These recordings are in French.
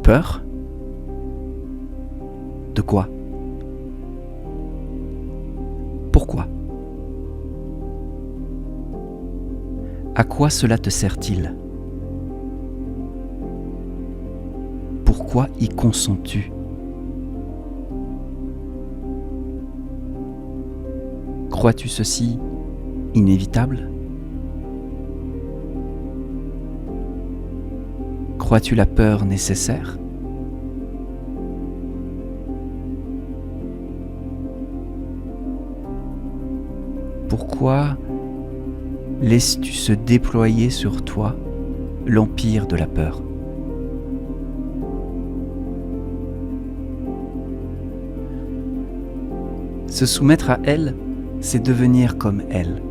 Peur? De quoi? Pourquoi? À quoi cela te sert-il? Pourquoi y consens-tu? Crois-tu ceci inévitable? Crois-tu la peur nécessaire? Pourquoi laisses-tu se déployer sur toi l'empire de la peur? Se soumettre à elle, c'est devenir comme elle.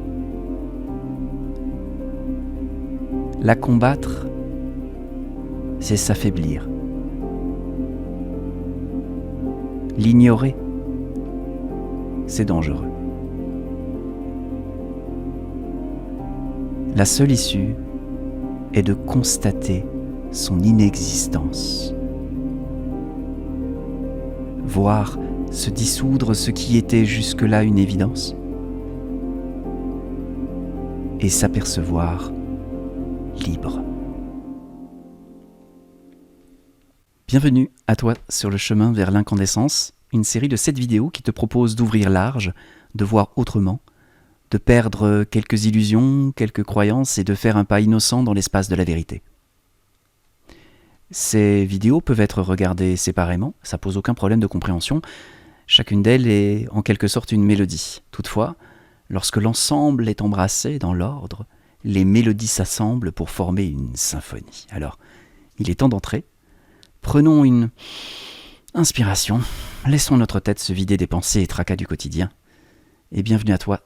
La combattre, c'est s'affaiblir. L'ignorer, c'est dangereux. La seule issue est de constater son inexistence. Voir se dissoudre ce qui était jusque-là une évidence et s'apercevoir libre. Bienvenue à toi sur le chemin vers l'incandescence, une série de 7 vidéos qui te propose d'ouvrir large, de voir autrement, de perdre quelques illusions, quelques croyances et de faire un pas innocent dans l'espace de la vérité. Ces vidéos peuvent être regardées séparément, ça pose aucun problème de compréhension. Chacune d'elles est en quelque sorte une mélodie. Toutefois, lorsque l'ensemble est embrassé dans l'ordre, les mélodies s'assemblent pour former une symphonie. Alors, il est temps d'entrer. Prenons une inspiration, laissons notre tête se vider des pensées et tracas du quotidien. Et bienvenue à toi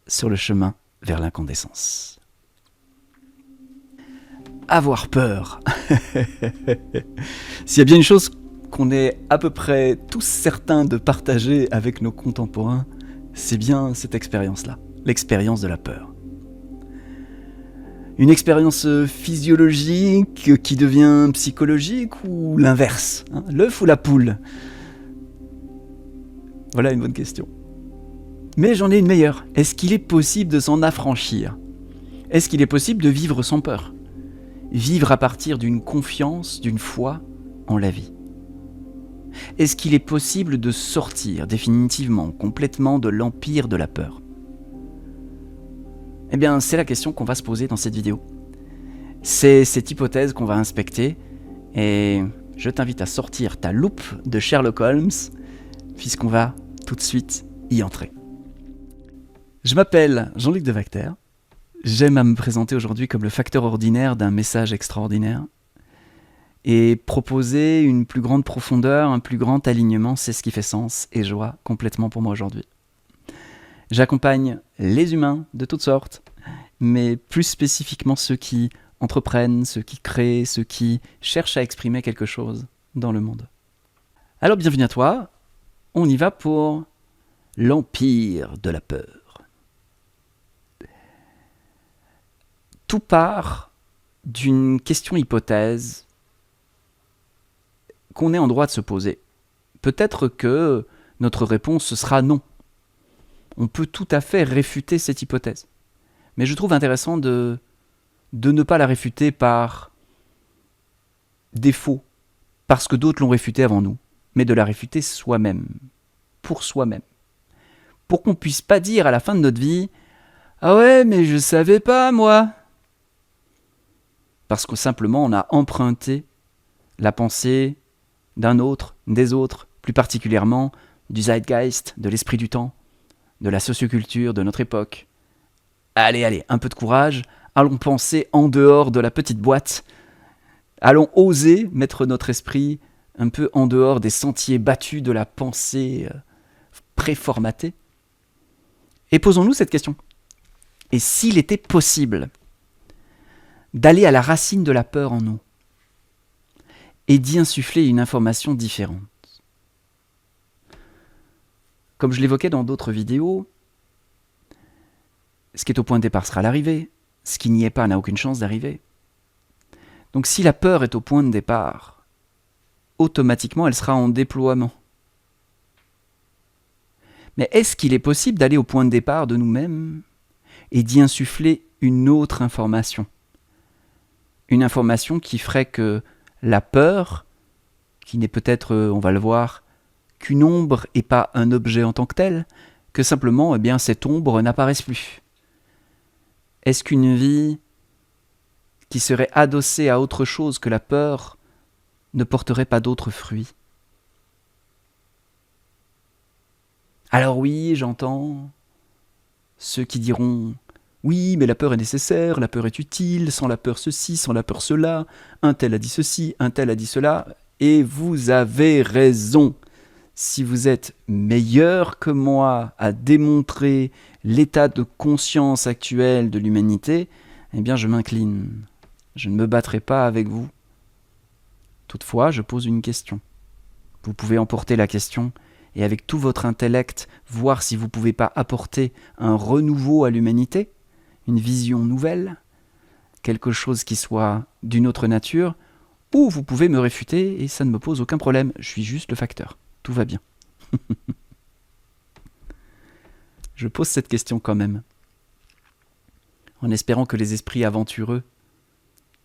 sur le chemin vers l'incandescence. Avoir peur. S'il y a bien une chose qu'on est à peu près tous certains de partager avec nos contemporains, c'est bien cette expérience-là, l'expérience de la peur. Une expérience physiologique qui devient psychologique ou l'inverse, hein, l'œuf ou la poule? Voilà une bonne question. Mais j'en ai une meilleure. Est-ce qu'il est possible de s'en affranchir? Est-ce qu'il est possible de vivre sans peur? Vivre à partir d'une confiance, d'une foi en la vie? Est-ce qu'il est possible de sortir définitivement, complètement de l'empire de la peur? Eh bien, c'est la question qu'on va se poser dans cette vidéo. C'est cette hypothèse qu'on va inspecter et je t'invite à sortir ta loupe de Sherlock Holmes puisqu'on va tout de suite y entrer. Je m'appelle Jean-Luc Devacter. J'aime à me présenter aujourd'hui comme le facteur ordinaire d'un message extraordinaire. Et proposer une plus grande profondeur, un plus grand alignement, c'est ce qui fait sens et joie complètement pour moi aujourd'hui. J'accompagne les humains de toutes sortes, mais plus spécifiquement ceux qui entreprennent, ceux qui créent, ceux qui cherchent à exprimer quelque chose dans le monde. Alors bienvenue à toi, on y va pour l'empire de la peur. Tout part d'une question-hypothèse qu'on est en droit de se poser. Peut-être que notre réponse sera non. On peut tout à fait réfuter cette hypothèse. Mais je trouve intéressant de ne pas la réfuter par défaut, parce que d'autres l'ont réfutée avant nous, mais de la réfuter soi-même, pour soi-même. Pour qu'on ne puisse pas dire à la fin de notre vie « Ah ouais, mais je savais pas, moi !» Parce que simplement, on a emprunté la pensée d'un autre, des autres, plus particulièrement du zeitgeist, de l'esprit du temps, de la socioculture de notre époque. Allez, un peu de courage, allons penser en dehors de la petite boîte, allons oser mettre notre esprit un peu en dehors des sentiers battus de la pensée préformatée. Et posons-nous cette question. Et s'il était possible d'aller à la racine de la peur en nous et d'y insuffler une information différente? Comme je l'évoquais dans d'autres vidéos, ce qui est au point de départ sera l'arrivée, ce qui n'y est pas n'a aucune chance d'arriver. Donc si la peur est au point de départ, automatiquement, elle sera en déploiement. Mais est-ce qu'il est possible d'aller au point de départ de nous-mêmes et d'y insuffler une autre information? Une information qui ferait que la peur, qui n'est peut-être, on va le voir, qu'une ombre et pas un objet en tant que tel, que simplement, eh bien, cette ombre n'apparaisse plus. Est-ce qu'une vie qui serait adossée à autre chose que la peur ne porterait pas d'autres fruits? Alors oui, j'entends ceux qui diront « Oui, mais la peur est nécessaire, la peur est utile, sans la peur ceci, sans la peur cela, un tel a dit ceci, un tel a dit cela. » Et vous avez raison. Si vous êtes meilleur que moi à démontrer l'état de conscience actuel de l'humanité, eh bien je m'incline. Je ne me battrai pas avec vous. Toutefois, je pose une question. Vous pouvez emporter la question et avec tout votre intellect, voir si vous ne pouvez pas apporter un renouveau à l'humanité, une vision nouvelle, quelque chose qui soit d'une autre nature, ou vous pouvez me réfuter et ça ne me pose aucun problème. Je suis juste le facteur. Tout va bien. Je pose cette question quand même, en espérant que les esprits aventureux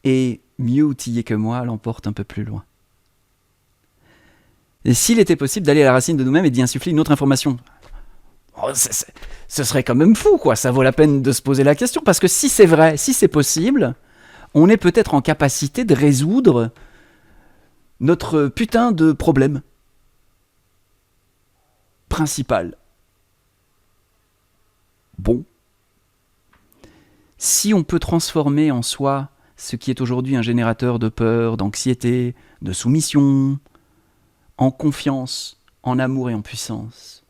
et mieux outillés que moi l'emportent un peu plus loin. Et s'il était possible d'aller à la racine de nous-mêmes et d'y insuffler une autre information, ce serait quand même fou, quoi. Ça vaut la peine de se poser la question, parce que si c'est vrai, si c'est possible, on est peut-être en capacité de résoudre notre putain de problème principal. Bon. Si on peut transformer en soi ce qui est aujourd'hui un générateur de peur, d'anxiété, de soumission, en confiance, en amour et en puissance,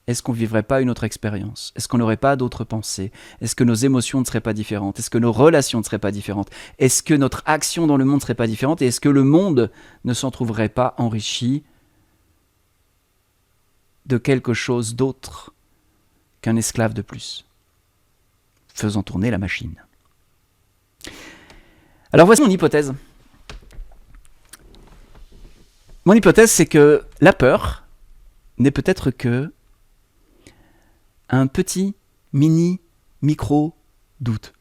est-ce qu'on ne vivrait pas une autre expérience? Est-ce qu'on n'aurait pas d'autres pensées? Est-ce que nos émotions ne seraient pas différentes? Est-ce que nos relations ne seraient pas différentes? Est-ce que notre action dans le monde ne serait pas différente? Et est-ce que le monde ne s'en trouverait pas enrichi de quelque chose d'autre qu'un esclave de plus, faisant tourner la machine? Alors voici mon hypothèse. Mon hypothèse, c'est que la peur n'est peut-être que un petit, mini, micro-doute.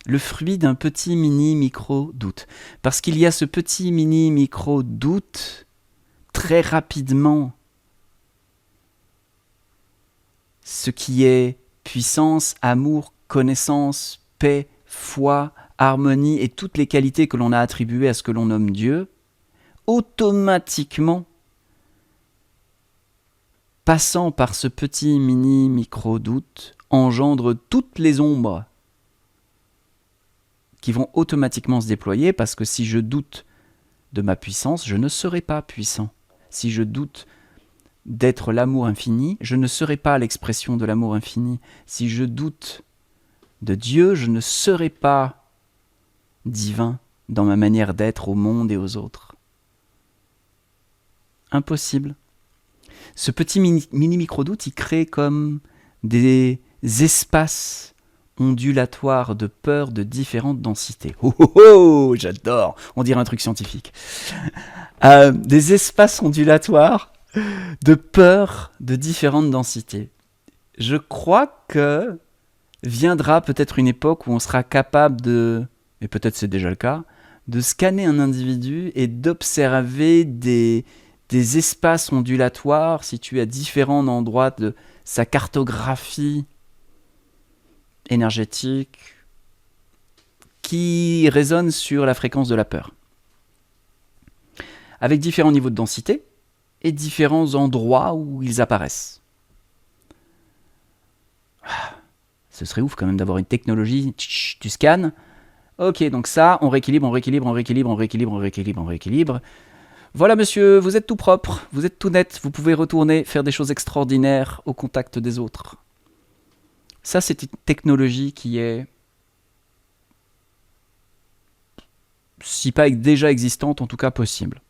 Le fruit d'un petit, mini, micro-doute. Parce qu'il y a ce petit, mini, micro-doute, très rapidement, ce qui est puissance, amour, connaissance, paix, foi, harmonie et toutes les qualités que l'on a attribuées à ce que l'on nomme Dieu, automatiquement, passant par ce petit mini micro-doute, engendre toutes les ombres qui vont automatiquement se déployer, parce que si je doute de ma puissance, je ne serai pas puissant. Si je doute d'être l'amour infini, je ne serai pas l'expression de l'amour infini. Si je doute de Dieu, je ne serai pas divin dans ma manière d'être au monde et aux autres. Impossible. Ce petit mini-micro-doute, il crée comme des espaces ondulatoires de peur de différentes densités. Oh oh oh, j'adore, on dirait un truc scientifique. Des espaces ondulatoires de peur de différentes densités. Je crois que viendra peut-être une époque où on sera capable de, et peut-être c'est déjà le cas, de scanner un individu et d'observer des espaces ondulatoires situés à différents endroits de sa cartographie énergétique qui résonnent sur la fréquence de la peur. Avec différents niveaux de densité et différents endroits où ils apparaissent. Ce serait ouf quand même d'avoir une technologie, tu scannes, ok, donc ça, on rééquilibre, on rééquilibre, on rééquilibre, on rééquilibre, on rééquilibre, on rééquilibre. Voilà monsieur, vous êtes tout propre, vous êtes tout net, vous pouvez retourner faire des choses extraordinaires au contact des autres. Ça, c'est une technologie qui est, si pas déjà existante, en tout cas possible.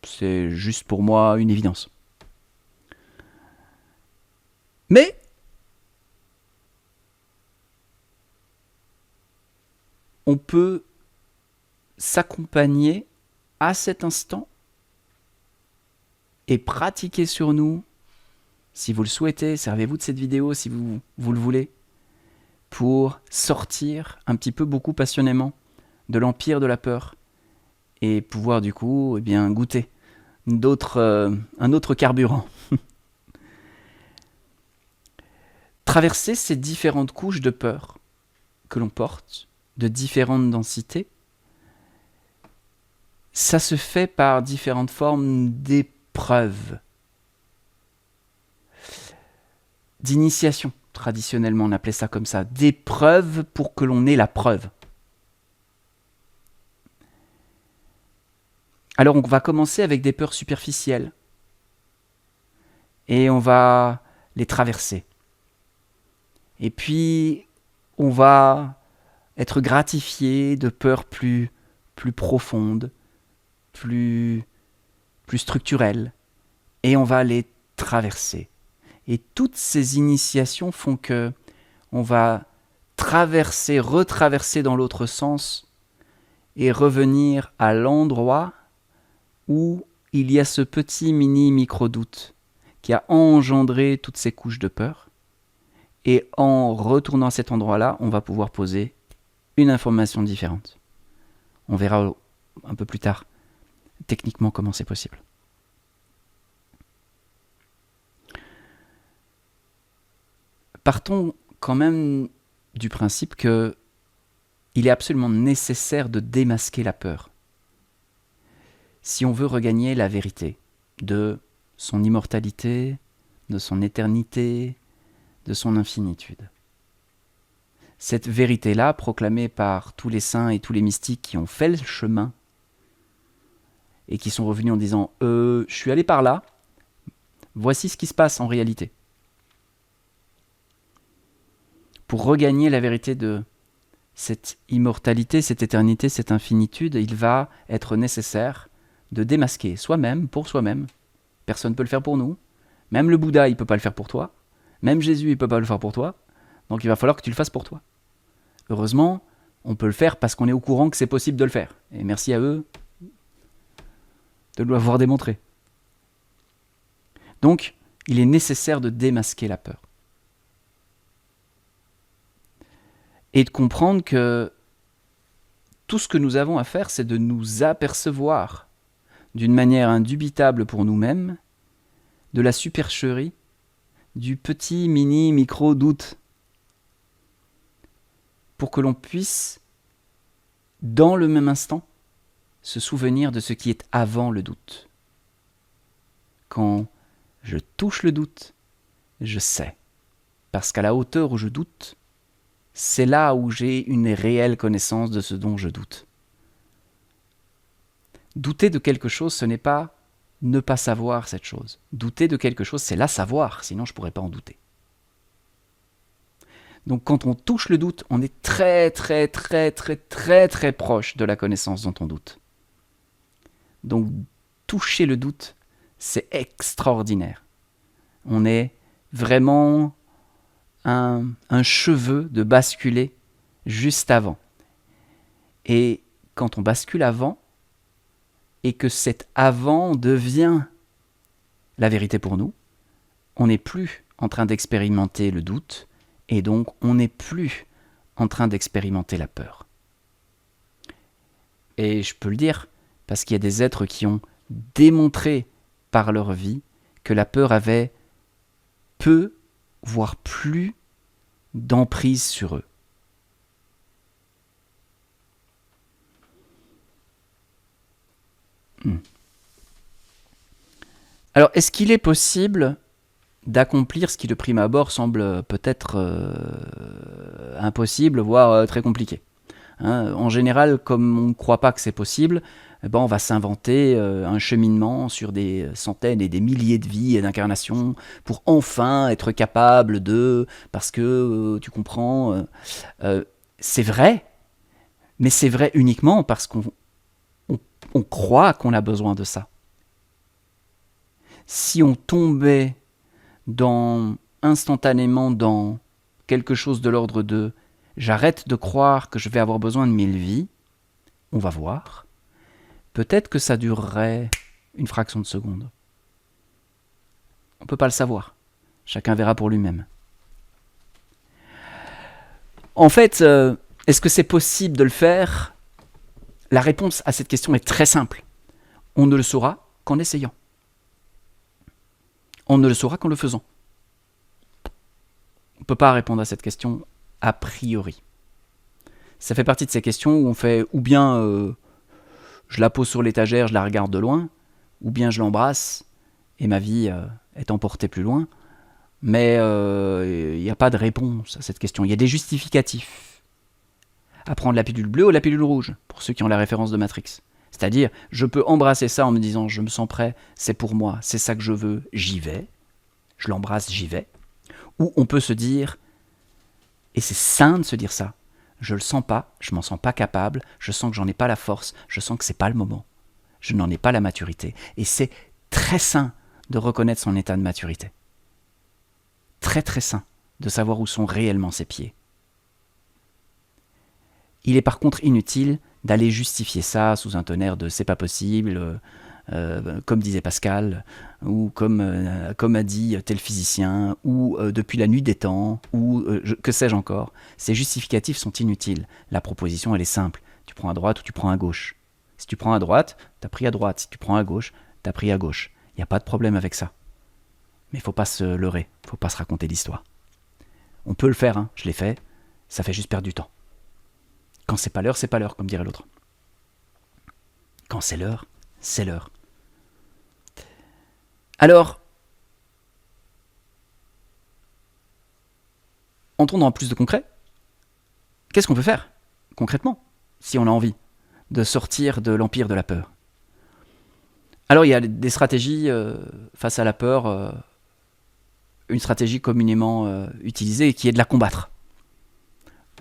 C'est juste pour moi une évidence. Mais on peut s'accompagner à cet instant et pratiquer sur nous, si vous le souhaitez, servez-vous de cette vidéo si vous le voulez, pour sortir un petit peu, beaucoup passionnément, de l'empire de la peur et pouvoir du coup goûter un autre carburant. Traverser ces différentes couches de peur que l'on porte, de différentes densités, ça se fait par différentes formes d'épreuves, d'initiation. Traditionnellement, on appelait ça comme ça, d'épreuves pour que l'on ait la preuve. Alors on va commencer avec des peurs superficielles et on va les traverser. Et puis on va être gratifié de peurs plus profondes, plus structurelles, et on va les traverser. Et toutes ces initiations font que on va traverser, retraverser dans l'autre sens et revenir à l'endroit où il y a ce petit micro-doute qui a engendré toutes ces couches de peur. Et en retournant à cet endroit-là, on va pouvoir poser une information différente. On verra un peu plus tard, techniquement, comment c'est possible. Partons quand même du principe qu'il est absolument nécessaire de démasquer la peur. Si on veut regagner la vérité de son immortalité, de son éternité, de son infinitude. Cette vérité-là, proclamée par tous les saints et tous les mystiques qui ont fait le chemin et qui sont revenus en disant « je suis allé par là, voici ce qui se passe en réalité ». Pour regagner la vérité de cette immortalité, cette éternité, cette infinitude, il va être nécessaire de démasquer soi-même, pour soi-même. Personne ne peut le faire pour nous. Même le Bouddha, il ne peut pas le faire pour toi. Même Jésus, il ne peut pas le faire pour toi. Donc il va falloir que tu le fasses pour toi. Heureusement, on peut le faire parce qu'on est au courant que c'est possible de le faire. Et merci à eux de l'avoir démontré. Donc, il est nécessaire de démasquer la peur. Et de comprendre que tout ce que nous avons à faire, c'est de nous apercevoir d'une manière indubitable pour nous-mêmes de la supercherie du petit micro-doute pour que l'on puisse, dans le même instant, se souvenir de ce qui est avant le doute. Quand je touche le doute, je sais. Parce qu'à la hauteur où je doute, c'est là où j'ai une réelle connaissance de ce dont je doute. Douter de quelque chose, ce n'est pas ne pas savoir cette chose. Douter de quelque chose, c'est la savoir, sinon je ne pourrais pas en douter. Donc quand on touche le doute, on est très proche de la connaissance dont on doute. Donc toucher le doute, c'est extraordinaire. On est vraiment un cheveu de basculer juste avant. Et quand on bascule avant, et que cet avant devient la vérité pour nous, on n'est plus en train d'expérimenter le doute, et donc on n'est plus en train d'expérimenter la peur. Et je peux le dire, parce qu'il y a des êtres qui ont démontré par leur vie que la peur avait peu, voire plus, d'emprise sur eux. Alors, est-ce qu'il est possible d'accomplir ce qui de prime abord semble peut-être impossible, voire très compliqué. En général, comme on ne croit pas que c'est possible, on va s'inventer un cheminement sur des centaines et des milliers de vies et d'incarnations pour enfin être capable de... Parce que, tu comprends, c'est vrai, mais c'est vrai uniquement parce qu'on croit qu'on a besoin de ça. Si on tombait instantanément dans quelque chose de l'ordre de « j'arrête de croire que je vais avoir besoin de 1000 vies », On va voir. Peut-être que ça durerait une fraction de seconde. On ne peut pas le savoir. Chacun verra pour lui-même. En fait, est-ce que c'est possible de le faire? La réponse à cette question est très simple. On ne le saura qu'en essayant. On ne le saura qu'en le faisant. On ne peut pas répondre à cette question a priori. Ça fait partie de ces questions où on fait ou bien je la pose sur l'étagère, je la regarde de loin, ou bien je l'embrasse et ma vie est emportée plus loin. Mais il n'y a pas de réponse à cette question. Il y a des justificatifs. À prendre la pilule bleue ou la pilule rouge, pour ceux qui ont la référence de Matrix. C'est-à-dire, je peux embrasser ça en me disant, je me sens prêt, c'est pour moi, c'est ça que je veux, j'y vais. Je l'embrasse, j'y vais. Ou on peut se dire, et c'est sain de se dire ça, je le sens pas, je m'en sens pas capable, je sens que j'en ai pas la force, je sens que c'est pas le moment. Je n'en ai pas la maturité. Et c'est très sain de reconnaître son état de maturité. Très très sain de savoir où sont réellement ses pieds. Il est par contre inutile d'aller justifier ça sous un tonnerre de c'est pas possible, comme disait Pascal, ou comme a dit tel physicien, ou depuis la nuit des temps, ou que sais-je encore. Ces justificatifs sont inutiles. La proposition, elle est simple. Tu prends à droite ou tu prends à gauche. Si tu prends à droite, t'as pris à droite. Si tu prends à gauche, t'as pris à gauche. Il n'y a pas de problème avec ça. Mais il ne faut pas se leurrer, il ne faut pas se raconter l'histoire. On peut le faire, hein, je l'ai fait, ça fait juste perdre du temps. Quand c'est pas l'heure, comme dirait l'autre. Quand c'est l'heure, c'est l'heure. Alors, entrons dans plus de concret. Qu'est-ce qu'on peut faire, concrètement, si on a envie de sortir de l'empire de la peur? Alors, il y a des stratégies face à la peur, une stratégie communément utilisée qui est de la combattre.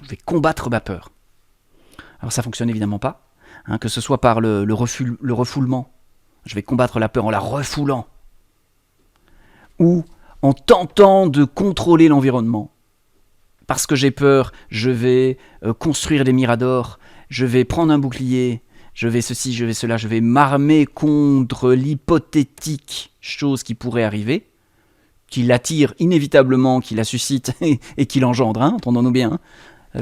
Je vais combattre ma peur. Alors ça fonctionne évidemment pas, hein, que ce soit par le refoulement. Je vais combattre la peur en la refoulant. Ou en tentant de contrôler l'environnement. Parce que j'ai peur, je vais construire des miradors, je vais prendre un bouclier, je vais ceci, je vais cela, je vais m'armer contre l'hypothétique chose qui pourrait arriver, qui l'attire inévitablement, qui la suscite et qui l'engendre, hein, entendons-nous bien. Hein.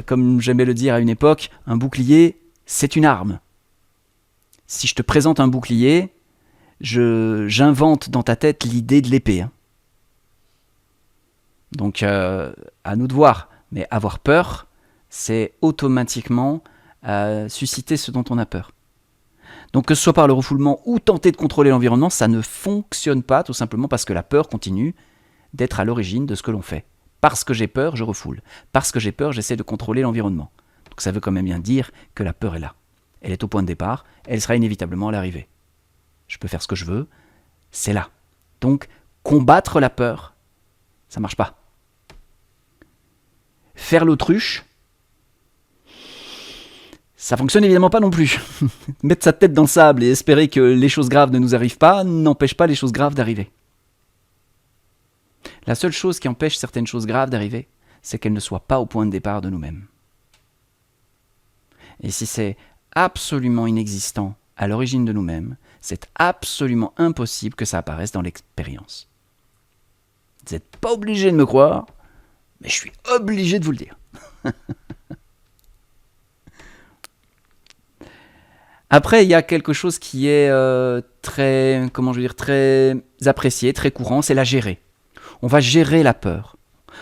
Comme j'aimais le dire à une époque, un bouclier, c'est une arme. Si je te présente un bouclier, j'invente dans ta tête l'idée de l'épée. Hein. Donc, à nous de voir. Mais avoir peur, c'est automatiquement susciter ce dont on a peur. Donc, que ce soit par le refoulement ou tenter de contrôler l'environnement, ça ne fonctionne pas, tout simplement parce que la peur continue d'être à l'origine de ce que l'on fait. Parce que j'ai peur, je refoule. Parce que j'ai peur, j'essaie de contrôler l'environnement. Donc ça veut quand même bien dire que la peur est là. Elle est au point de départ, elle sera inévitablement à l'arrivée. Je peux faire ce que je veux, c'est là. Donc, combattre la peur, ça marche pas. Faire l'autruche, ça fonctionne évidemment pas non plus. Mettre sa tête dans le sable et espérer que les choses graves ne nous arrivent pas n'empêche pas les choses graves d'arriver. La seule chose qui empêche certaines choses graves d'arriver, c'est qu'elles ne soient pas au point de départ de nous-mêmes. Et si c'est absolument inexistant à l'origine de nous-mêmes, c'est absolument impossible que ça apparaisse dans l'expérience. Vous n'êtes pas obligé de me croire, mais je suis obligé de vous le dire. Après, il y a quelque chose qui est très apprécié, très courant, c'est la gérer. On va gérer la peur.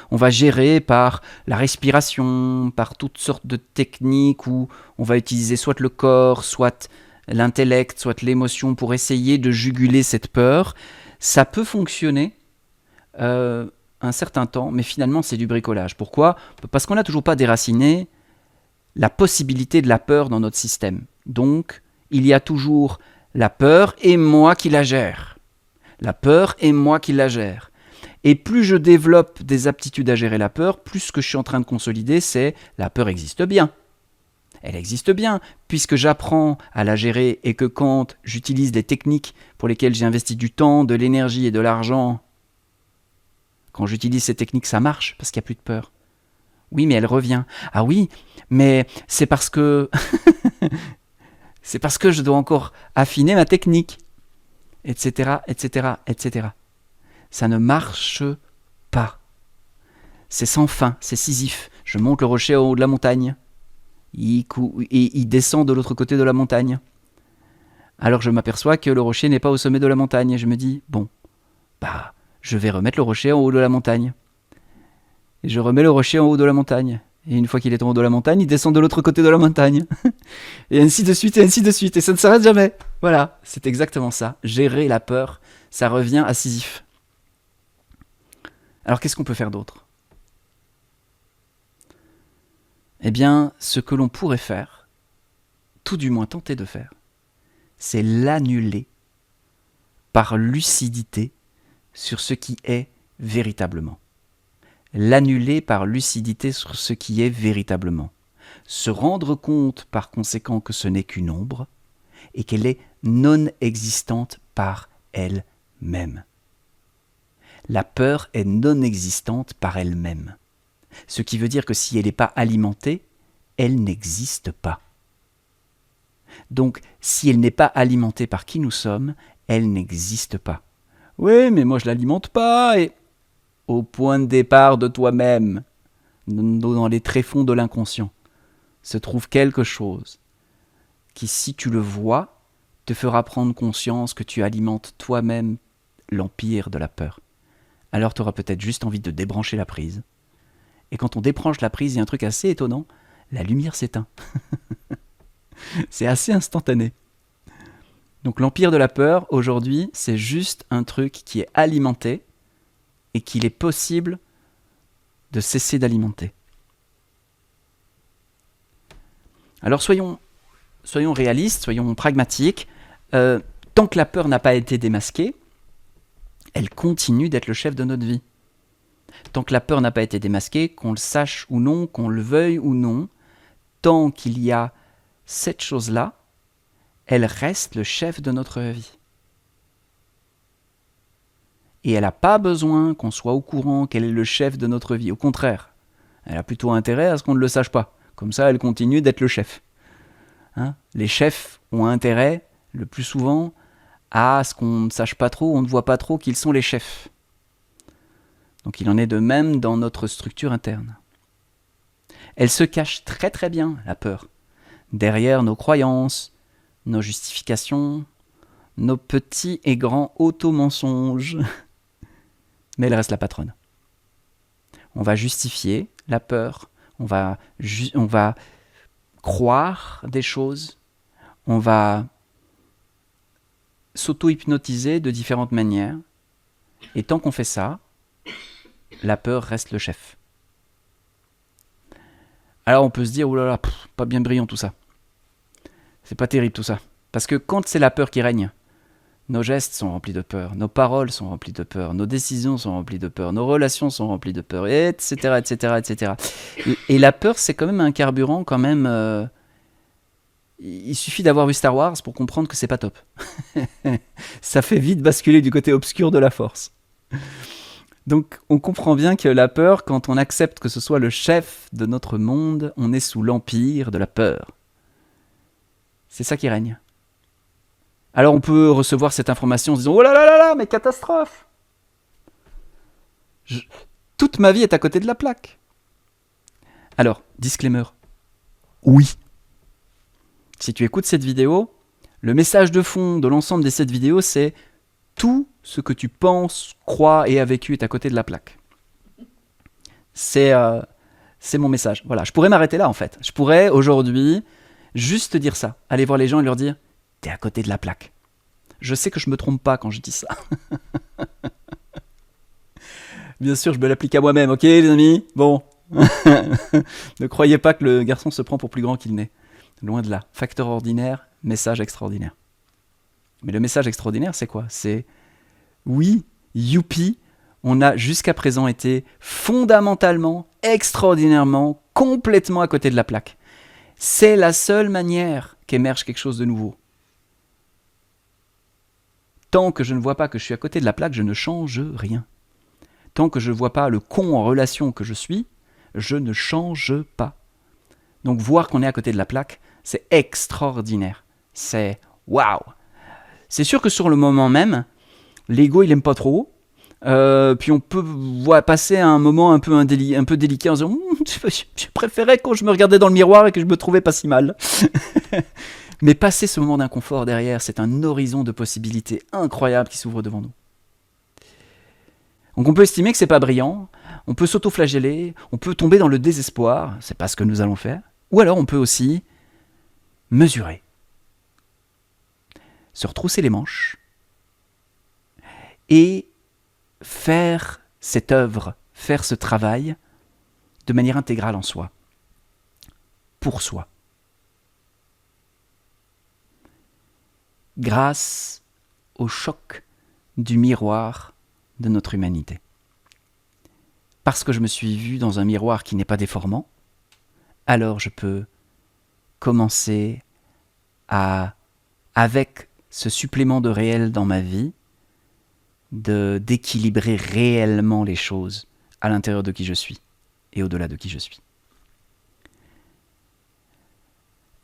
On va gérer par la respiration, par toutes sortes de techniques où on va utiliser soit le corps, soit l'intellect, soit l'émotion pour essayer de juguler cette peur. Ça peut fonctionner un certain temps, mais finalement c'est du bricolage. Pourquoi ? Parce qu'on n'a toujours pas déraciné la possibilité de la peur dans notre système. Donc, il y a toujours la peur et moi qui la gère. La peur et moi qui la gère. Et plus je développe des aptitudes à gérer la peur, plus ce que je suis en train de consolider, c'est la peur existe bien. Elle existe bien, puisque j'apprends à la gérer et que quand j'utilise des techniques pour lesquelles j'ai investi du temps, de l'énergie et de l'argent, quand j'utilise ces techniques, ça marche, parce qu'il n'y a plus de peur. Oui, mais elle revient. Ah oui, mais c'est parce que C'est parce que je dois encore affiner ma technique, etc., etc., etc. Ça ne marche pas. C'est sans fin, c'est Sisyphe. Je monte le rocher au haut de la montagne. Il descend de l'autre côté de la montagne. Alors je m'aperçois que le rocher n'est pas au sommet de la montagne. Et je me dis, bon, je vais remettre le rocher en haut de la montagne. Et je remets le rocher en haut de la montagne. Et une fois qu'il est en haut de la montagne, il descend de l'autre côté de la montagne. Et ainsi de suite, et ainsi de suite. Et ça ne s'arrête jamais. Voilà, c'est exactement ça. Gérer la peur, ça revient à Sisyphe. Alors qu'est-ce qu'on peut faire d'autre ? Eh bien, ce que l'on pourrait faire, tout du moins tenter de faire, c'est l'annuler par lucidité sur ce qui est véritablement. L'annuler par lucidité sur ce qui est véritablement. Se rendre compte par conséquent que ce n'est qu'une ombre et qu'elle est non existante par elle-même. La peur est non existante par elle-même. Ce qui veut dire que si elle n'est pas alimentée, elle n'existe pas. Donc, si elle n'est pas alimentée par qui nous sommes, elle n'existe pas. Oui, mais moi je l'alimente pas, et au point de départ de toi-même, dans les tréfonds de l'inconscient, se trouve quelque chose qui, si tu le vois, te fera prendre conscience que tu alimentes toi-même l'empire de la peur. Alors tu auras peut-être juste envie de débrancher la prise. Et quand on débranche la prise, il y a un truc assez étonnant, la lumière s'éteint. C'est assez instantané. Donc l'empire de la peur, aujourd'hui, c'est juste un truc qui est alimenté et qu'il est possible de cesser d'alimenter. Alors soyons réalistes, soyons pragmatiques. Tant que la peur n'a pas été démasquée, elle continue d'être le chef de notre vie. Tant que la peur n'a pas été démasquée, qu'on le sache ou non, qu'on le veuille ou non, tant qu'il y a cette chose-là, elle reste le chef de notre vie. Et elle n'a pas besoin qu'on soit au courant qu'elle est le chef de notre vie. Au contraire, elle a plutôt intérêt à ce qu'on ne le sache pas. Comme ça, elle continue d'être le chef. Les chefs ont intérêt, le plus souvent, à ce qu'on ne sache pas trop, on ne voit pas trop qu'ils sont les chefs. Donc il en est de même dans notre structure interne. Elle se cache très très bien, la peur, derrière nos croyances, nos justifications, nos petits et grands auto-mensonges. Mais elle reste la patronne. On va justifier la peur, on va croire des choses, on va s'auto-hypnotiser de différentes manières. Et tant qu'on fait ça, la peur reste le chef. Alors on peut se dire, oh là là, pas bien brillant tout ça. C'est pas terrible tout ça. Parce que quand c'est la peur qui règne, nos gestes sont remplis de peur, nos paroles sont remplies de peur, nos décisions sont remplies de peur, nos relations sont remplies de peur, etc., etc., etc. Et la peur, c'est quand même un carburant quand même... il suffit d'avoir vu Star Wars pour comprendre que c'est pas top. Ça fait vite basculer du côté obscur de la force. Donc on comprend bien que la peur, quand on accepte que ce soit le chef de notre monde, on est sous l'empire de la peur. C'est ça qui règne. Alors on peut recevoir cette information en se disant « Oh là là là là, mais catastrophe ! Toute ma vie est à côté de la plaque. » Alors, disclaimer. Oui. Si tu écoutes cette vidéo, le message de fond de l'ensemble de cette vidéo, c'est tout ce que tu penses, crois et as vécu est à côté de la plaque. C'est mon message. Voilà, je pourrais m'arrêter là en fait. Je pourrais aujourd'hui juste dire ça. Aller voir les gens et leur dire « T'es à côté de la plaque ». Je sais que je me trompe pas quand je dis ça. Bien sûr, je me l'applique à moi-même, ok les amis ? Bon. Ne croyez pas que le garçon se prend pour plus grand qu'il n'est. Loin de là. Facteur ordinaire, message extraordinaire. Mais le message extraordinaire, c'est quoi ? C'est oui, youpi, on a jusqu'à présent été fondamentalement, extraordinairement, complètement à côté de la plaque. C'est la seule manière qu'émerge quelque chose de nouveau. Tant que je ne vois pas que je suis à côté de la plaque, je ne change rien. Tant que je ne vois pas le con en relation que je suis, je ne change pas. Donc voir qu'on est à côté de la plaque, c'est extraordinaire. C'est waouh. C'est sûr que sur le moment même, l'ego il aime pas trop. Puis on peut passer à un moment un peu délicat en disant je préférais quand je me regardais dans le miroir et que je me trouvais pas si mal. Mais passer ce moment d'inconfort derrière, c'est un horizon de possibilités incroyables qui s'ouvre devant nous. Donc on peut estimer que c'est pas brillant, on peut s'auto-flageller, on peut tomber dans le désespoir, c'est pas ce que nous allons faire. Ou alors on peut aussi mesurer, se retrousser les manches et faire cette œuvre, faire ce travail de manière intégrale en soi, pour soi. Grâce au choc du miroir de notre humanité. Parce que je me suis vu dans un miroir qui n'est pas déformant, alors je peux commencer à, avec ce supplément de réel dans ma vie, d'équilibrer réellement les choses à l'intérieur de qui je suis et au-delà de qui je suis.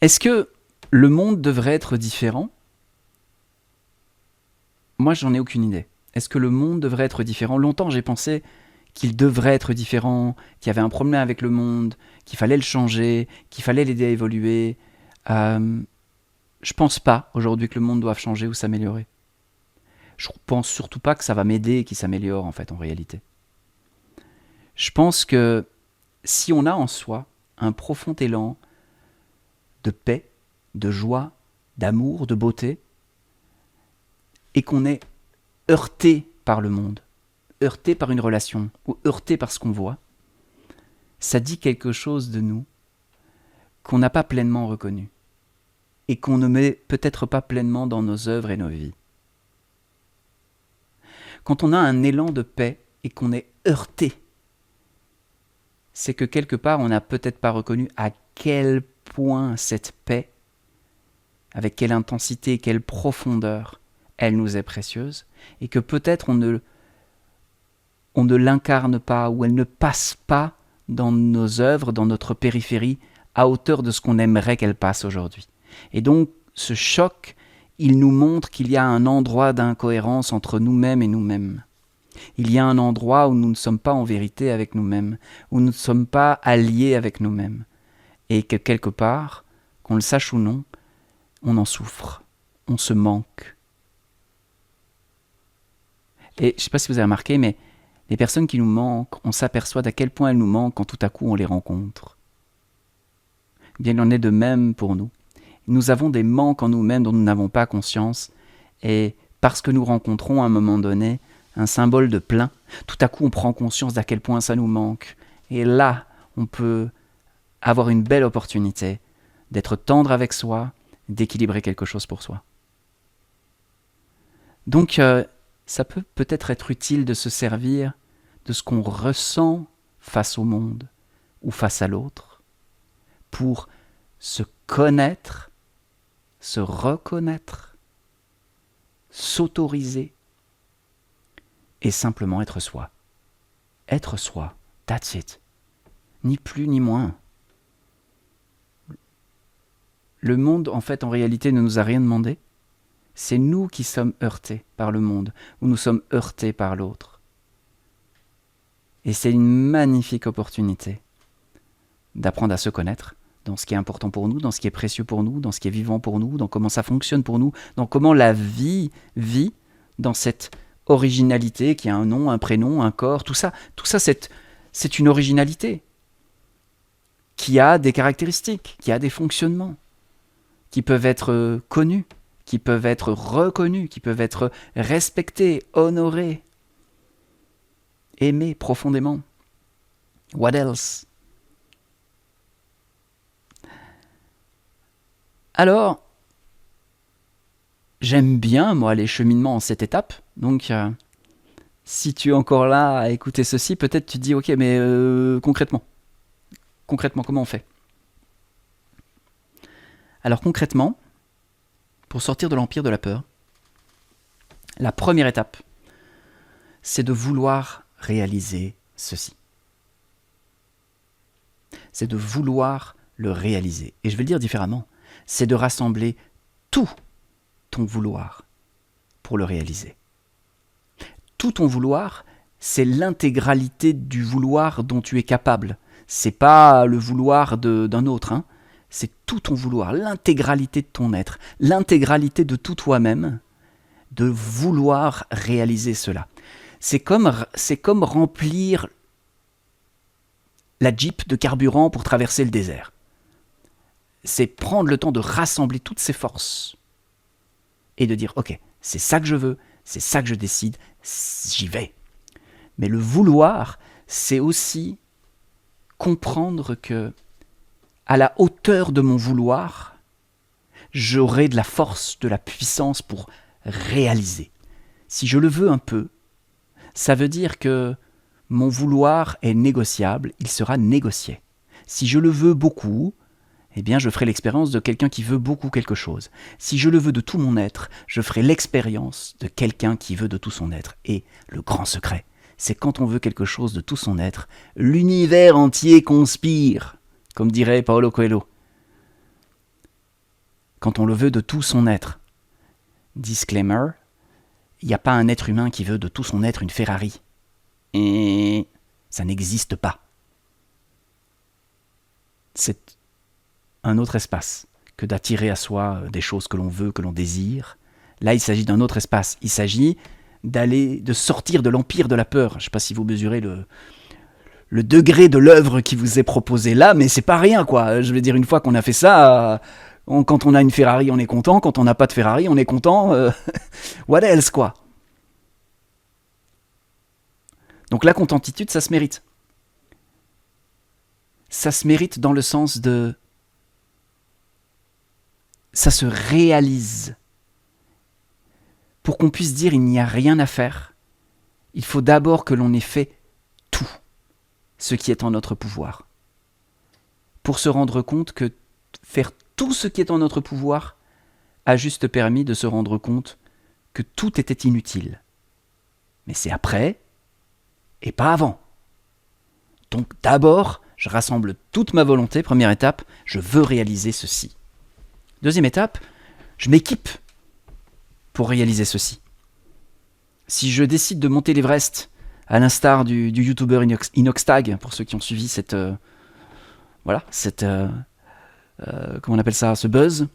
Est-ce que le monde devrait être différent ? Moi, j'en ai aucune idée. Est-ce que le monde devrait être différent ? Longtemps, j'ai pensé qu'il devrait être différent, qu'il y avait un problème avec le monde, qu'il fallait le changer, qu'il fallait l'aider à évoluer. Je pense pas aujourd'hui que le monde doive changer ou s'améliorer. Je pense surtout pas que ça va m'aider et qu'il s'améliore en fait en réalité. Je pense que si on a en soi un profond élan de paix, de joie, d'amour, de beauté, et qu'on est heurté par le monde, heurté par une relation ou heurté par ce qu'on voit, ça dit quelque chose de nous qu'on n'a pas pleinement reconnu et qu'on ne met peut-être pas pleinement dans nos œuvres et nos vies. Quand on a un élan de paix et qu'on est heurté, c'est que quelque part on n'a peut-être pas reconnu à quel point cette paix, avec quelle intensité, quelle profondeur elle nous est précieuse, et que peut-être on ne l'incarne pas ou elle ne passe pas dans nos œuvres, dans notre périphérie, à hauteur de ce qu'on aimerait qu'elle passe aujourd'hui. Et donc ce choc, il nous montre qu'il y a un endroit d'incohérence entre nous-mêmes et nous-mêmes. Il y a un endroit où nous ne sommes pas en vérité avec nous-mêmes, où nous ne sommes pas alliés avec nous-mêmes. Et que quelque part, qu'on le sache ou non, on en souffre, on se manque. Et je ne sais pas si vous avez remarqué, mais les personnes qui nous manquent, on s'aperçoit d'à quel point elles nous manquent quand tout à coup on les rencontre. Eh bien, il en est de même pour nous. Nous avons des manques en nous-mêmes dont nous n'avons pas conscience, et parce que nous rencontrons à un moment donné un symbole de plein, tout à coup on prend conscience d'à quel point ça nous manque. Et là, on peut avoir une belle opportunité d'être tendre avec soi, d'équilibrer quelque chose pour soi. Donc, ça peut peut-être être utile de se servir de ce qu'on ressent face au monde ou face à l'autre pour se connaître, se reconnaître, s'autoriser et simplement être soi. Être soi, that's it. Ni plus ni moins. Le monde, en fait, en réalité, ne nous a rien demandé. C'est nous qui sommes heurtés par le monde, ou nous sommes heurtés par l'autre. Et c'est une magnifique opportunité d'apprendre à se connaître dans ce qui est important pour nous, dans ce qui est précieux pour nous, dans ce qui est vivant pour nous, dans comment ça fonctionne pour nous, dans comment la vie vit dans cette originalité qui a un nom, un prénom, un corps, tout ça c'est une originalité qui a des caractéristiques, qui a des fonctionnements, qui peuvent être connus, qui peuvent être reconnus, qui peuvent être respectés, honorés, aimés profondément. What else? Alors, j'aime bien, moi, les cheminements en cette étape. Donc, si tu es encore là à écouter ceci, peut-être tu te dis, ok, mais concrètement, comment on fait? Alors, concrètement, pour sortir de l'empire de la peur, la première étape, c'est de vouloir réaliser ceci. C'est de vouloir le réaliser. Et je vais le dire différemment. C'est de rassembler tout ton vouloir pour le réaliser. Tout ton vouloir, c'est l'intégralité du vouloir dont tu es capable. C'est pas le vouloir d'un autre, hein. C'est tout ton vouloir, l'intégralité de ton être, l'intégralité de tout toi-même, de vouloir réaliser cela. C'est comme remplir la Jeep de carburant pour traverser le désert. C'est prendre le temps de rassembler toutes ses forces et de dire « Ok, c'est ça que je veux, c'est ça que je décide, j'y vais ». Mais le vouloir, c'est aussi comprendre que à la hauteur de mon vouloir, j'aurai de la force, de la puissance pour réaliser. Si je le veux un peu, ça veut dire que mon vouloir est négociable, il sera négocié. Si je le veux beaucoup, eh bien je ferai l'expérience de quelqu'un qui veut beaucoup quelque chose. Si je le veux de tout mon être, je ferai l'expérience de quelqu'un qui veut de tout son être. Et le grand secret, c'est quand on veut quelque chose de tout son être, l'univers entier conspire, comme dirait Paulo Coelho. Quand on le veut de tout son être. Disclaimer, il n'y a pas un être humain qui veut de tout son être une Ferrari. Et ça n'existe pas. C'est un autre espace que d'attirer à soi des choses que l'on veut, que l'on désire. Là, il s'agit d'un autre espace. Il s'agit de sortir de l'empire de la peur. Je ne sais pas si vous mesurez le degré de l'œuvre qui vous est proposée là, mais c'est pas rien, quoi. Je veux dire, une fois qu'on a fait ça, quand on a une Ferrari, on est content. Quand on n'a pas de Ferrari, on est content. What else, quoi. Donc la contentitude, ça se mérite. Ça se mérite dans le sens de... Ça se réalise. Pour qu'on puisse dire il n'y a rien à faire, il faut d'abord que l'on ait fait tout ce qui est en notre pouvoir. Pour se rendre compte que faire tout ce qui est en notre pouvoir a juste permis de se rendre compte que tout était inutile. Mais c'est après et pas avant. Donc d'abord, je rassemble toute ma volonté. Première étape, je veux réaliser ceci. Deuxième étape, je m'équipe pour réaliser ceci. Si je décide de monter l'Everest, à l'instar du youtubeur Inoxtag, pour ceux qui ont suivi comment on appelle ça, ce buzz,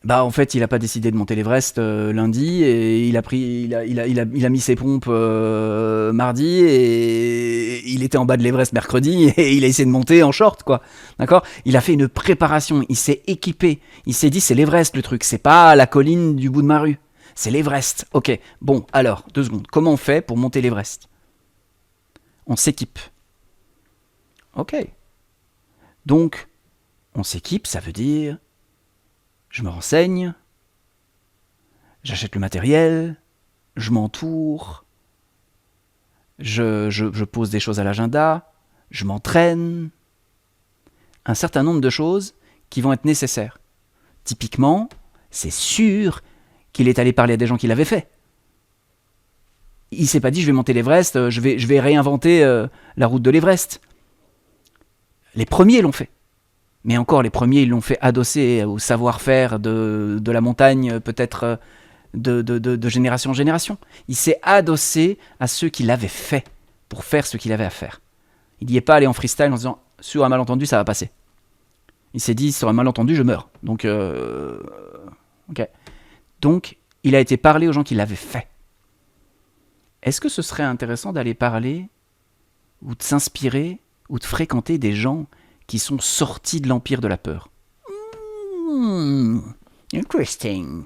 bah en fait il n'a pas décidé de monter l'Everest lundi et il a mis ses pompes mardi et il était en bas de l'Everest mercredi et il a essayé de monter en short, quoi. D'accord ? Il a fait une préparation, il s'est équipé, il s'est dit c'est l'Everest le truc, c'est pas la colline du bout de ma rue, c'est l'Everest. Ok, bon alors 2 secondes, comment on fait pour monter l'Everest ? On s'équipe. Ok. Donc on s'équipe, ça veut dire je me renseigne, j'achète le matériel, je m'entoure, je pose des choses à l'agenda, je m'entraîne. Un certain nombre de choses qui vont être nécessaires. Typiquement, c'est sûr qu'il est allé parler à des gens qui l'avaient fait. Il ne s'est pas dit je vais monter l'Everest, je vais réinventer la route de l'Everest. Les premiers l'ont fait. Mais encore, les premiers, ils l'ont fait adossé au savoir-faire de la montagne, peut-être de génération en génération. Il s'est adossé à ceux qui l'avaient fait, pour faire ce qu'il avait à faire. Il n'y est pas allé en freestyle en disant « sur un malentendu, ça va passer ». Il s'est dit « sur un malentendu, je meurs ». Donc, ok. Donc, il a été parlé aux gens qui l'avaient fait. Est-ce que ce serait intéressant d'aller parler, ou de s'inspirer, ou de fréquenter des gens qui sont sortis de l'empire de la peur? Interesting.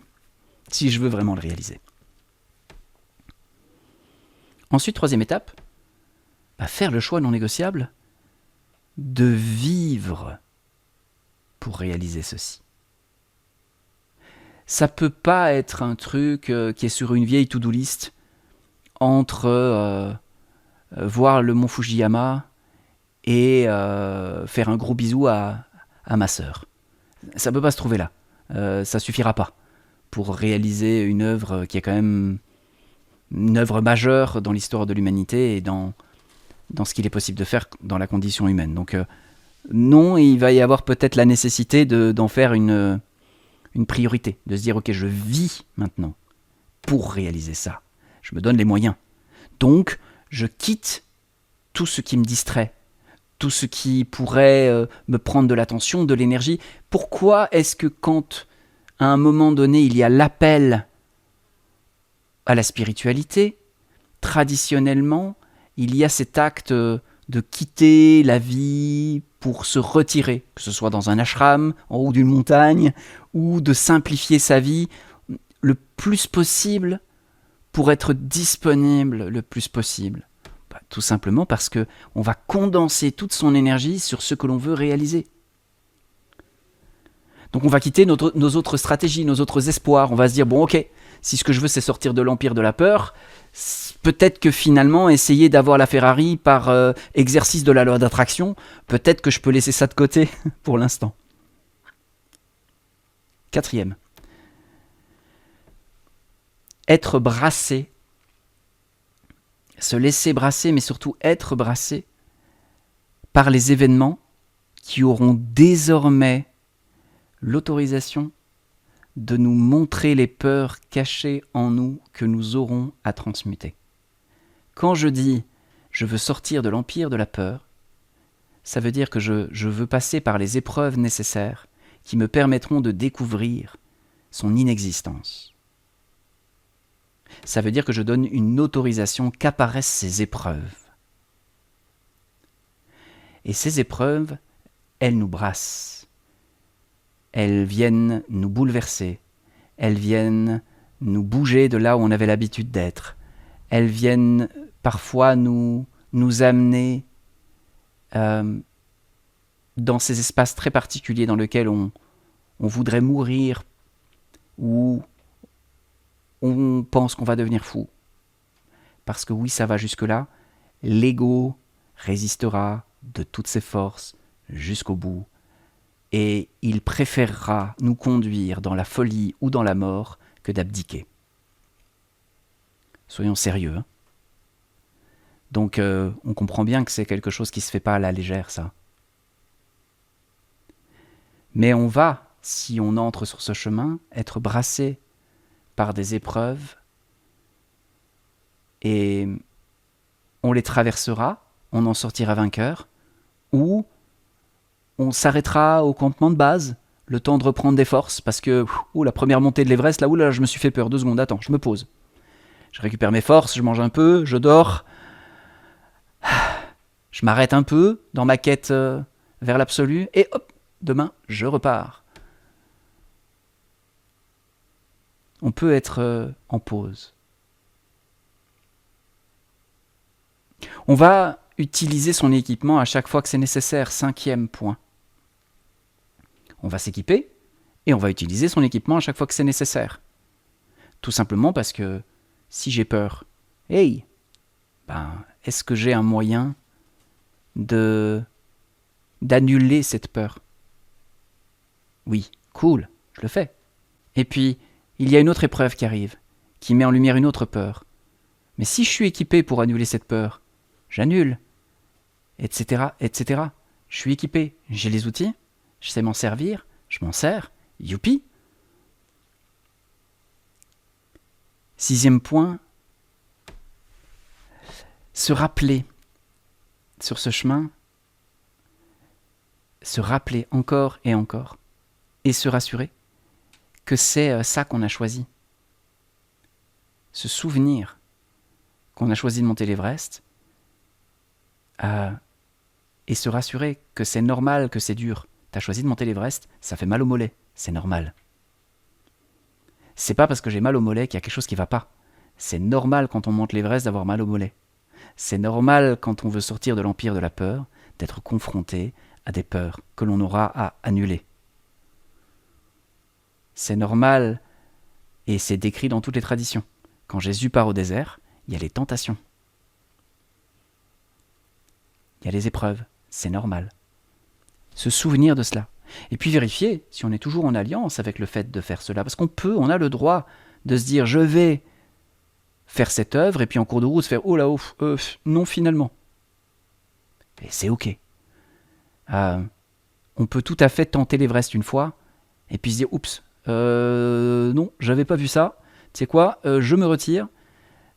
Si je veux vraiment le réaliser. Ensuite, troisième étape, faire le choix non négociable de vivre pour réaliser ceci. Ça peut pas être un truc qui est sur une vieille to-do list entre voir le mont Fujiyama et faire un gros bisou à ma sœur. Ça peut pas se trouver là. Ça suffira pas pour réaliser une œuvre qui est quand même une œuvre majeure dans l'histoire de l'humanité et dans ce qu'il est possible de faire dans la condition humaine. Donc non, il va y avoir peut-être la nécessité d'en faire une une priorité, de se dire ok, je vis maintenant pour réaliser ça. Je me donne les moyens. Donc, je quitte tout ce qui me distrait, tout ce qui pourrait me prendre de l'attention, de l'énergie. Pourquoi est-ce que quand, à un moment donné, il y a l'appel à la spiritualité, traditionnellement, il y a cet acte de quitter la vie pour se retirer, que ce soit dans un ashram, en haut d'une montagne, ou de simplifier sa vie le plus possible pour être disponible le plus possible. Tout simplement parce qu'on va condenser toute son énergie sur ce que l'on veut réaliser. Donc on va quitter nos autres stratégies, nos autres espoirs. On va se dire, bon ok, si ce que je veux c'est sortir de l'empire de la peur, peut-être que finalement essayer d'avoir la Ferrari par exercice de la loi d'attraction, peut-être que je peux laisser ça de côté pour l'instant. 4e. Être brassé. Se laisser brasser, mais surtout être brassé par les événements qui auront désormais l'autorisation de nous montrer les peurs cachées en nous que nous aurons à transmuter. Quand je dis « je veux sortir de l'empire de la peur », ça veut dire que je veux passer par les épreuves nécessaires qui me permettront de découvrir son inexistence. Ça veut dire que je donne une autorisation qu'apparaissent ces épreuves. Et ces épreuves, elles nous brassent. Elles viennent nous bouleverser. Elles viennent nous bouger de là où on avait l'habitude d'être. Elles viennent parfois nous amener dans ces espaces très particuliers dans lesquels on voudrait mourir ou on pense qu'on va devenir fou. Parce que oui, ça va jusque-là. L'ego résistera de toutes ses forces jusqu'au bout. Et il préférera nous conduire dans la folie ou dans la mort que d'abdiquer. Soyons sérieux. Hein. Donc, on comprend bien que c'est quelque chose qui ne se fait pas à la légère, ça. Mais on va, si on entre sur ce chemin, être brassé par des épreuves et on les traversera, on en sortira vainqueur, ou on s'arrêtera au campement de base, le temps de reprendre des forces, parce que la première montée de l'Everest, là, je me suis fait peur, 2 secondes, attends, je me pose. Je récupère mes forces, je mange un peu, je dors, je m'arrête un peu dans ma quête vers l'absolu, et hop, demain, je repars. On peut être en pause. On va utiliser son équipement à chaque fois que c'est nécessaire. 5e point. On va s'équiper et on va utiliser son équipement à chaque fois que c'est nécessaire. Tout simplement parce que si j'ai peur, est-ce que j'ai un moyen d'annuler cette peur? Oui, cool, je le fais. Et puis, il y a une autre épreuve qui arrive, qui met en lumière une autre peur. Mais si je suis équipé pour annuler cette peur, j'annule, etc., etc. Je suis équipé, j'ai les outils, je sais m'en servir, je m'en sers, youpi. 6e point, se rappeler sur ce chemin, se rappeler encore et encore, et se rassurer que c'est ça qu'on a choisi. Se souvenir qu'on a choisi de monter l'Everest et se rassurer que c'est normal, que c'est dur. T'as choisi de monter l'Everest, ça fait mal au mollet, c'est normal. C'est pas parce que j'ai mal au mollet qu'il y a quelque chose qui va pas. C'est normal quand on monte l'Everest d'avoir mal au mollet. C'est normal quand on veut sortir de l'empire de la peur, d'être confronté à des peurs que l'on aura à annuler. C'est normal, et c'est décrit dans toutes les traditions. Quand Jésus part au désert, il y a les tentations. Il y a les épreuves, c'est normal. Se souvenir de cela. Et puis vérifier si on est toujours en alliance avec le fait de faire cela. Parce on a le droit de se dire, je vais faire cette œuvre, et puis en cours de route, se faire, non finalement. Et c'est ok. On peut tout à fait tenter l'Everest une fois, et puis se dire, oups, Non, j'avais pas vu ça. Tu sais quoi, je me retire.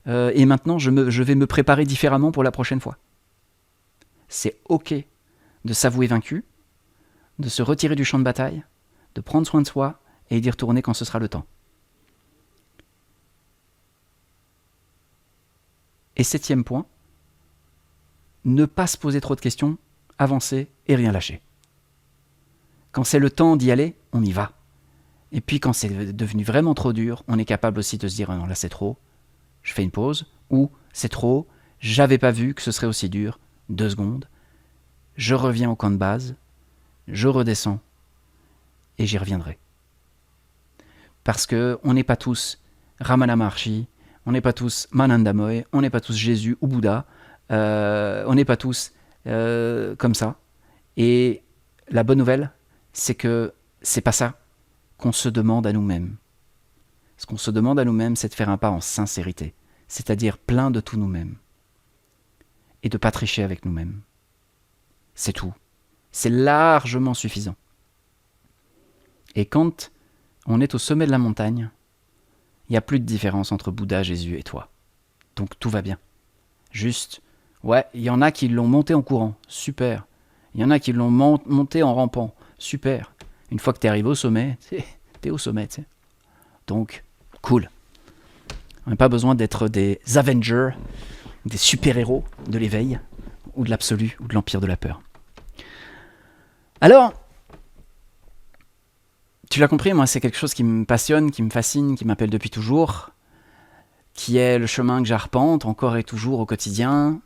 Et maintenant, je vais me préparer différemment pour la prochaine fois. C'est ok de s'avouer vaincu, de se retirer du champ de bataille, de prendre soin de soi et d'y retourner quand ce sera le temps. Et 7e point, ne pas se poser trop de questions, avancer et rien lâcher. Quand c'est le temps d'y aller, on y va. Et puis quand c'est devenu vraiment trop dur, on est capable aussi de se dire non là c'est trop, je fais une pause, ou c'est trop, j'avais pas vu que ce serait aussi dur, 2 secondes, je reviens au camp de base, je redescends et j'y reviendrai. Parce que on n'est pas tous Ramana Maharshi, on n'est pas tous Mananda Moy, on n'est pas tous Jésus ou Bouddha, on n'est pas tous comme ça. Et la bonne nouvelle, c'est que c'est pas ça qu'on se demande à nous-mêmes. Ce qu'on se demande à nous-mêmes, c'est de faire un pas en sincérité, c'est-à-dire plein de tout nous-mêmes. Et de ne pas tricher avec nous-mêmes. C'est tout. C'est largement suffisant. Et quand on est au sommet de la montagne, il n'y a plus de différence entre Bouddha, Jésus et toi. Donc tout va bien. Juste, ouais, il y en a qui l'ont monté en courant, super. Il y en a qui l'ont monté en rampant, super. Une fois que tu es arrivé au sommet, t'es au sommet, tu sais. Donc, cool. On n'a pas besoin d'être des Avengers, des super-héros de l'éveil, ou de l'absolu, ou de l'empire de la peur. Alors, tu l'as compris, moi c'est quelque chose qui me passionne, qui me fascine, qui m'appelle depuis toujours, qui est le chemin que j'arpente encore et toujours au quotidien.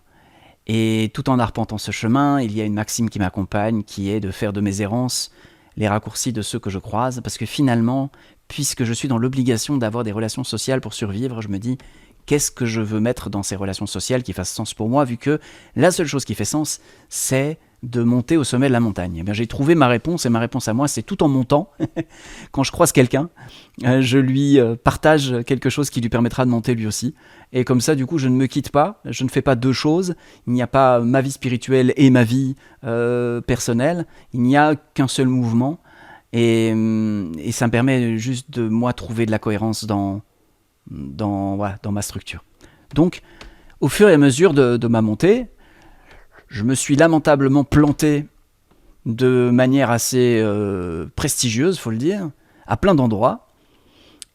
Et tout en arpentant ce chemin, il y a une maxime qui m'accompagne, qui est de faire de mes errances les raccourcis de ceux que je croise, parce que finalement, puisque je suis dans l'obligation d'avoir des relations sociales pour survivre, je me dis, qu'est-ce que je veux mettre dans ces relations sociales qui fassent sens pour moi, vu que la seule chose qui fait sens, c'est de monter au sommet de la montagne. Eh bien, j'ai trouvé ma réponse, et ma réponse à moi, c'est tout en montant. Quand je croise quelqu'un, je lui partage quelque chose qui lui permettra de monter lui aussi. Et comme ça, du coup, je ne me quitte pas, je ne fais pas deux choses. Il n'y a pas ma vie spirituelle et ma vie personnelle. Il n'y a qu'un seul mouvement. Et ça me permet juste de, moi, trouver de la cohérence dans ma structure. Donc, au fur et à mesure de ma montée, je me suis lamentablement planté de manière assez prestigieuse, faut le dire, à plein d'endroits.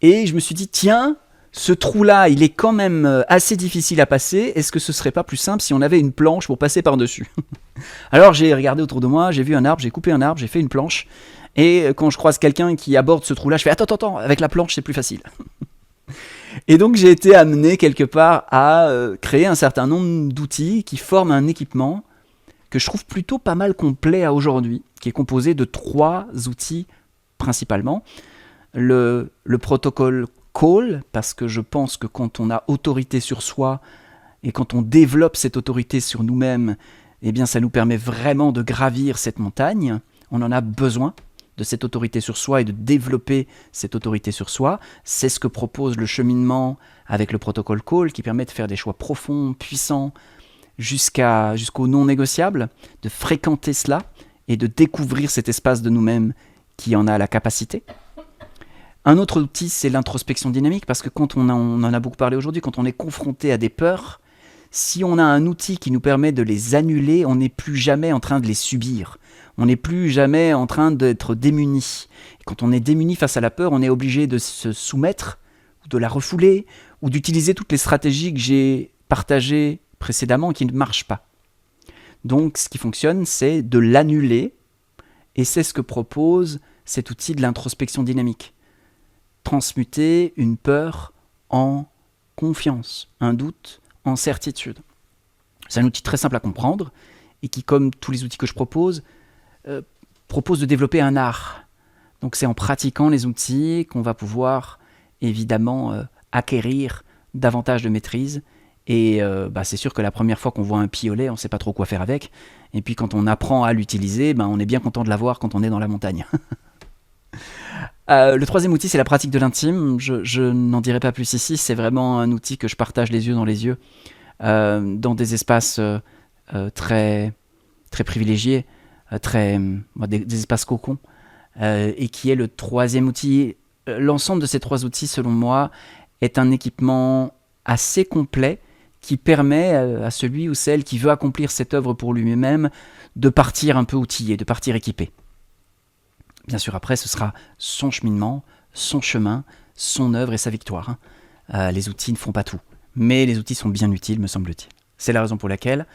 Et je me suis dit, tiens, ce trou-là, il est quand même assez difficile à passer. Est-ce que ce serait pas plus simple si on avait une planche pour passer par-dessus? Alors j'ai regardé autour de moi, j'ai vu un arbre, j'ai coupé un arbre, j'ai fait une planche. Et quand je croise quelqu'un qui aborde ce trou-là, je fais attends, avec la planche c'est plus facile. Et donc j'ai été amené quelque part à créer un certain nombre d'outils qui forment un équipement que je trouve plutôt pas mal complet à aujourd'hui, qui est composé de 3 outils principalement. Le protocole Call, parce que je pense que quand on a autorité sur soi et quand on développe cette autorité sur nous-mêmes, eh bien ça nous permet vraiment de gravir cette montagne. On en a besoin de cette autorité sur soi et de développer cette autorité sur soi. C'est ce que propose le cheminement avec le protocole Call, qui permet de faire des choix profonds, puissants, jusqu'au non négociable, de fréquenter cela et de découvrir cet espace de nous-mêmes qui en a la capacité. Un autre outil, c'est l'introspection dynamique, parce que quand on en a beaucoup parlé aujourd'hui, quand on est confronté à des peurs, si on a un outil qui nous permet de les annuler, on n'est plus jamais en train de les subir. On n'est plus jamais en train d'être démuni. Et quand on est démuni face à la peur, on est obligé de se soumettre, ou de la refouler, ou d'utiliser toutes les stratégies que j'ai partagées précédemment qui ne marchent pas. Donc ce qui fonctionne, c'est de l'annuler, et c'est ce que propose cet outil de l'introspection dynamique. Transmuter une peur en confiance, un doute en certitude. C'est un outil très simple à comprendre, et qui, comme tous les outils que je propose de développer un art. Donc c'est en pratiquant les outils qu'on va pouvoir évidemment acquérir davantage de maîtrise. Et c'est sûr que la première fois qu'on voit un piolet, on ne sait pas trop quoi faire avec. Et puis quand on apprend à l'utiliser, on est bien content de l'avoir quand on est dans la montagne. Le 3e outil, c'est la pratique de l'intime. Je n'en dirai pas plus ici. C'est vraiment un outil que je partage les yeux dans les yeux dans des espaces très, très privilégiés, des espaces cocons, et qui est le 3e outil l'ensemble de ces 3 outils, selon moi, est un équipement assez complet qui permet à celui ou celle qui veut accomplir cette œuvre pour lui-même de partir un peu outillé, de partir équipé. Bien sûr, après, ce sera son cheminement, son chemin, son œuvre et sa victoire. Les outils ne font pas tout, mais les outils sont bien utiles, me semble-t-il. C'est la raison pour laquelle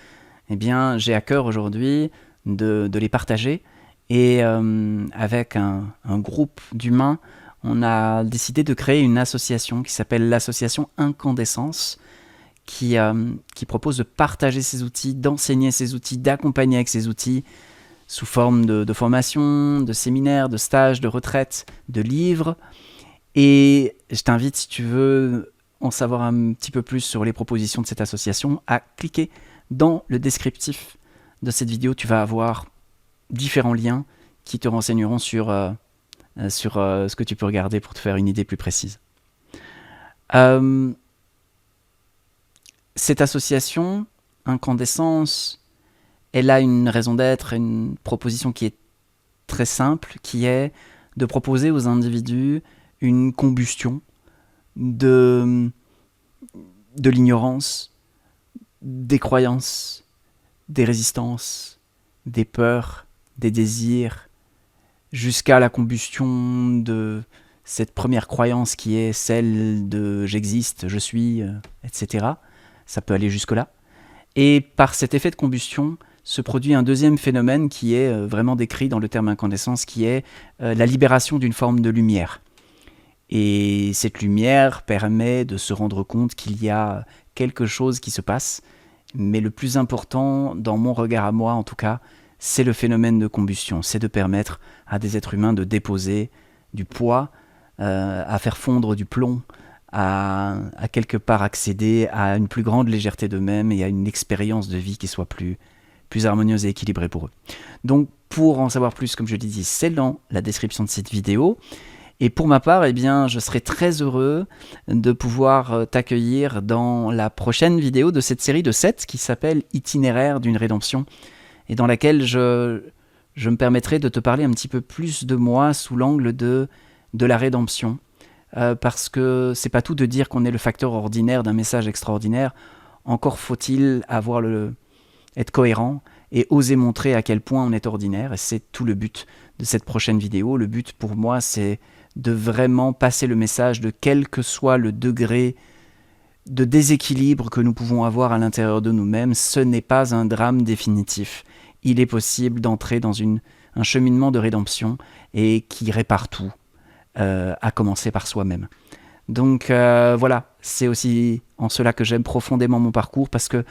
j'ai à cœur aujourd'hui de les partager. Et avec un groupe d'humains, on a décidé de créer une association qui s'appelle l'association Incandescence, qui propose de partager ces outils, d'enseigner ces outils, d'accompagner avec ces outils sous forme de formation, de séminaires, de stages, de retraites, de livres. Et je t'invite, si tu veux en savoir un petit peu plus sur les propositions de cette association, à cliquer dans le descriptif de cette vidéo. Tu vas avoir différents liens qui te renseigneront sur ce que tu peux regarder pour te faire une idée plus précise. Cette association, Incandescence, elle a une raison d'être, une proposition qui est très simple, qui est de proposer aux individus une combustion de l'ignorance, des croyances, des résistances, des peurs, des désirs, jusqu'à la combustion de cette première croyance qui est celle de « j'existe, je suis », etc. Ça peut aller jusque-là. Et par cet effet de combustion se produit un deuxième phénomène qui est vraiment décrit dans le terme incandescence, qui est la libération d'une forme de lumière. Et cette lumière permet de se rendre compte qu'il y a quelque chose qui se passe, mais le plus important, dans mon regard à moi en tout cas, c'est le phénomène de combustion. C'est de permettre à des êtres humains de déposer du poids, à faire fondre du plomb, à quelque part accéder à une plus grande légèreté d'eux-mêmes et à une expérience de vie qui soit plus harmonieuse et équilibrée pour eux. Donc pour en savoir plus, comme je l'ai dit, c'est dans la description de cette vidéo. Et pour ma part, je serai très heureux de pouvoir t'accueillir dans la prochaine vidéo de cette série de 7 qui s'appelle « Itinéraire d'une rédemption » et dans laquelle je me permettrai de te parler un petit peu plus de moi sous l'angle de la rédemption. Parce que c'est pas tout de dire qu'on est le facteur ordinaire d'un message extraordinaire, encore faut-il être cohérent et oser montrer à quel point on est ordinaire, et c'est tout le but de cette prochaine vidéo. Le but pour moi, c'est de vraiment passer le message de quel que soit le degré de déséquilibre que nous pouvons avoir à l'intérieur de nous-mêmes, ce n'est pas un drame définitif. Il est possible d'entrer dans un cheminement de rédemption et qui répare tout, à commencer par soi-même. Donc voilà, c'est aussi en cela que j'aime profondément mon parcours, parce que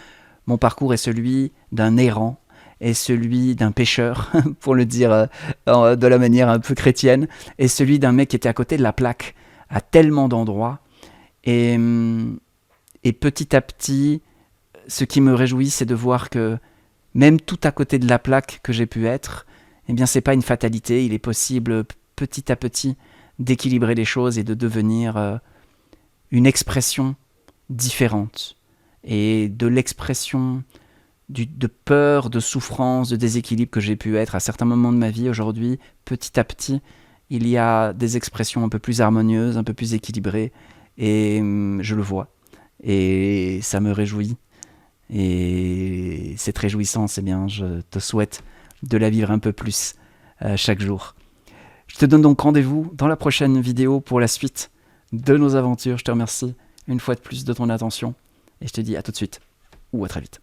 mon parcours est celui d'un errant, est celui d'un pécheur, pour le dire de la manière un peu chrétienne, et celui d'un mec qui était à côté de la plaque à tellement d'endroits. Et petit à petit, ce qui me réjouit, c'est de voir que même tout à côté de la plaque que j'ai pu être, c'est pas une fatalité. Il est possible petit à petit d'équilibrer les choses et de devenir une expression différente. Et de l'expression de peur, de souffrance, de déséquilibre que j'ai pu être à certains moments de ma vie aujourd'hui, petit à petit, il y a des expressions un peu plus harmonieuses, un peu plus équilibrées, et je le vois. Et ça me réjouit. Et cette réjouissance, je te souhaite de la vivre un peu plus chaque jour. Je te donne donc rendez-vous dans la prochaine vidéo pour la suite de nos aventures. Je te remercie une fois de plus de ton attention, et je te dis à tout de suite, ou à très vite.